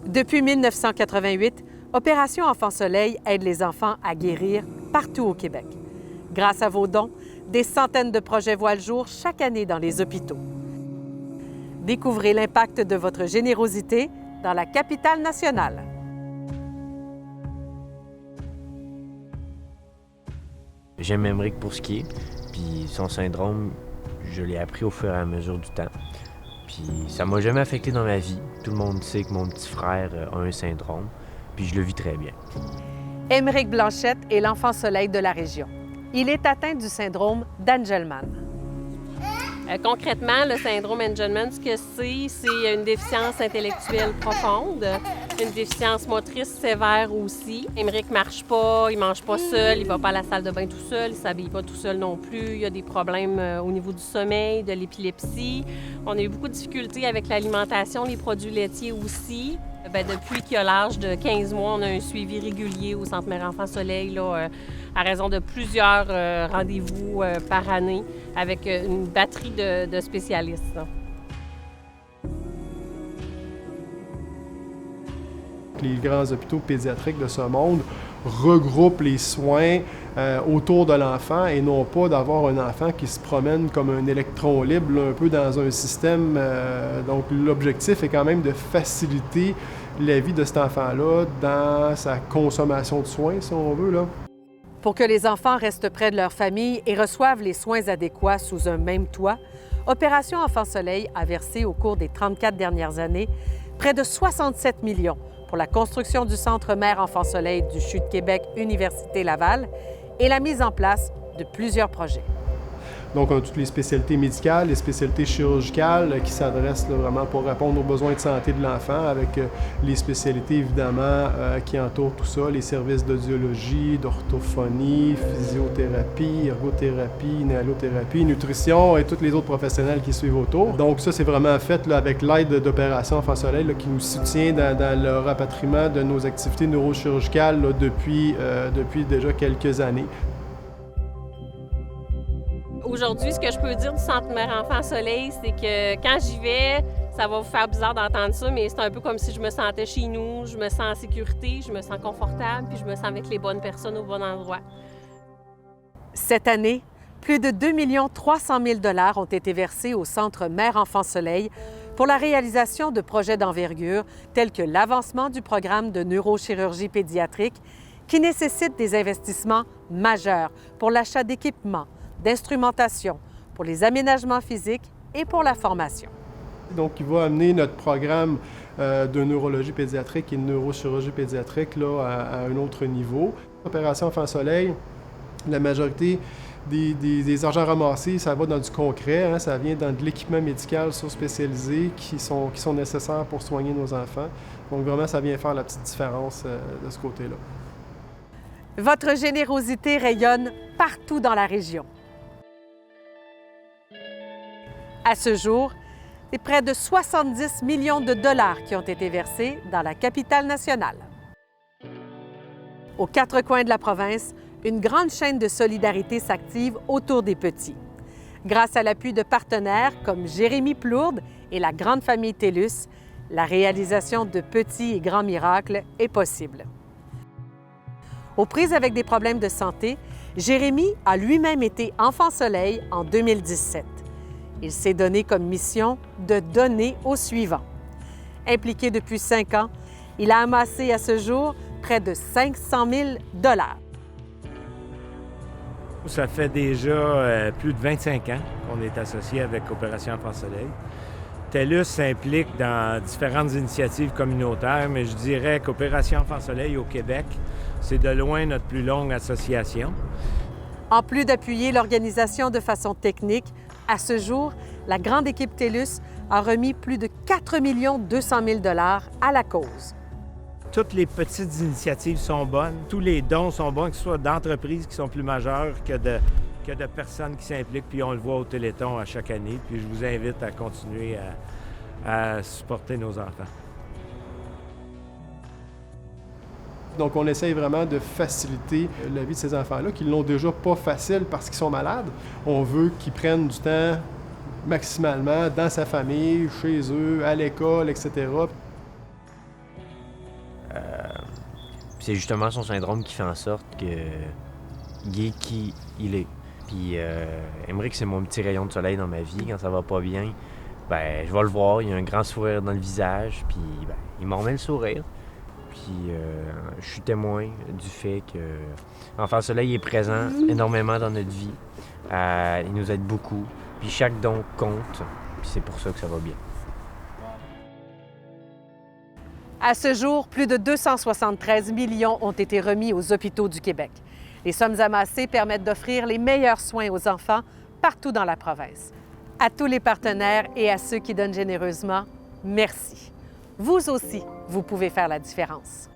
Depuis 1988, Opération Enfant Soleil aide les enfants à guérir partout au Québec. Grâce à vos dons, des centaines de projets voient le jour chaque année dans les hôpitaux. Découvrez l'impact de votre générosité dans la capitale nationale. J'aime Émeric pour ce qui est, puis son syndrome, je l'ai appris au fur et à mesure du temps. Puis ça m'a jamais affecté dans ma vie. Tout le monde sait que mon petit frère a un syndrome, puis je le vis très bien. Émeric Blanchette est l'enfant soleil de la région. Il est atteint du syndrome d'Angelman. Concrètement, le syndrome Angelman, ce que c'est une déficience intellectuelle profonde, une déficience motrice sévère aussi. Émeric marche pas, il mange pas seul, il va pas à la salle de bain tout seul, il s'habille pas tout seul non plus. Il y a des problèmes au niveau du sommeil, de l'épilepsie. On a eu beaucoup de difficultés avec l'alimentation, les produits laitiers aussi. Depuis qu'il a l'âge de 15 mois, on a un suivi régulier au Centre Mère Enfant Soleil, là, à raison de plusieurs rendez-vous par année avec une batterie de spécialistes. Là. Les grands hôpitaux pédiatriques de ce monde regroupent les soins autour de l'enfant et non pas d'avoir un enfant qui se promène comme un électron libre, là, un peu dans un système. Donc l'objectif est quand même de faciliter la vie de cet enfant-là dans sa consommation de soins, si on veut, là. Pour que les enfants restent près de leur famille et reçoivent les soins adéquats sous un même toit, Opération Enfant Soleil a versé au cours des 34 dernières années près de 67 millions pour la construction du Centre Mère Enfant Soleil du CHU de Québec Université Laval et la mise en place de plusieurs projets. Donc, on a toutes les spécialités médicales, les spécialités chirurgicales qui s'adressent là, vraiment pour répondre aux besoins de santé de l'enfant, avec les spécialités, évidemment, qui entourent tout ça, les services d'audiologie, d'orthophonie, physiothérapie, ergothérapie, néalothérapie, nutrition et tous les autres professionnels qui suivent autour. Donc, ça, c'est vraiment fait là, avec l'aide d'Opération Enfant Soleil là, qui nous soutient dans le rapatriement de nos activités neurochirurgicales là, depuis déjà quelques années. Aujourd'hui, ce que je peux dire du Centre Mère Enfant Soleil, c'est que quand j'y vais, ça va vous faire bizarre d'entendre ça, mais c'est un peu comme si je me sentais chez nous, je me sens en sécurité, je me sens confortable, puis je me sens avec les bonnes personnes au bon endroit. Cette année, plus de 2 300 000 $ ont été versés au Centre Mère Enfant Soleil pour la réalisation de projets d'envergure tels que l'avancement du programme de neurochirurgie pédiatrique qui nécessite des investissements majeurs pour l'achat d'équipements, d'instrumentation, pour les aménagements physiques et pour la formation. Donc, il va amener notre programme de neurologie pédiatrique et de neurochirurgie pédiatrique là, à un autre niveau. Opération Enfant Soleil, la majorité des argents ramassés, ça va dans du concret, hein, ça vient dans de l'équipement médical surspécialisé qui sont nécessaires pour soigner nos enfants. Donc, vraiment, ça vient faire la petite différence de ce côté-là. Votre générosité rayonne partout dans la région. À ce jour, c'est près de 70 millions de dollars qui ont été versés dans la capitale nationale. Aux quatre coins de la province, une grande chaîne de solidarité s'active autour des petits. Grâce à l'appui de partenaires comme Jérémy Plourde et la grande famille TELUS, la réalisation de petits et grands miracles est possible. Aux prises avec des problèmes de santé, Jérémy a lui-même été enfant soleil en 2017. Il s'est donné comme mission de donner au suivant. Impliqué depuis 5 ans, il a amassé à ce jour près de 500 000 $. Ça fait déjà plus de 25 ans qu'on est associé avec Opération Enfant Soleil. TELUS s'implique dans différentes initiatives communautaires, mais je dirais qu'Opération Enfant Soleil au Québec, c'est de loin notre plus longue association. En plus d'appuyer l'organisation de façon technique, à ce jour, la grande équipe TELUS a remis plus de 4 200 000 $ à la cause. Toutes les petites initiatives sont bonnes, tous les dons sont bons, que ce soit d'entreprises qui sont plus majeures que de personnes qui s'impliquent, puis on le voit au Téléthon à chaque année. Puis je vous invite à continuer à supporter nos enfants. Donc, on essaye vraiment de faciliter la vie de ces enfants-là, qui ne l'ont déjà pas facile parce qu'ils sont malades. On veut qu'ils prennent du temps maximalement dans sa famille, chez eux, à l'école, etc. C'est justement son syndrome qui fait en sorte que Guy, qui il est. Puis Émeric, c'est mon petit rayon de soleil dans ma vie. Quand ça va pas bien, ben je vais le voir, il a un grand sourire dans le visage, puis ben, il m'en remet le sourire. Puis je suis témoin du fait que Enfant Soleil est présent énormément dans notre vie. Il nous aide beaucoup. Puis chaque don compte. Puis c'est pour ça que ça va bien. À ce jour, plus de 273 millions ont été remis aux hôpitaux du Québec. Les sommes amassées permettent d'offrir les meilleurs soins aux enfants partout dans la province. À tous les partenaires et à ceux qui donnent généreusement, merci. Vous aussi, vous pouvez faire la différence.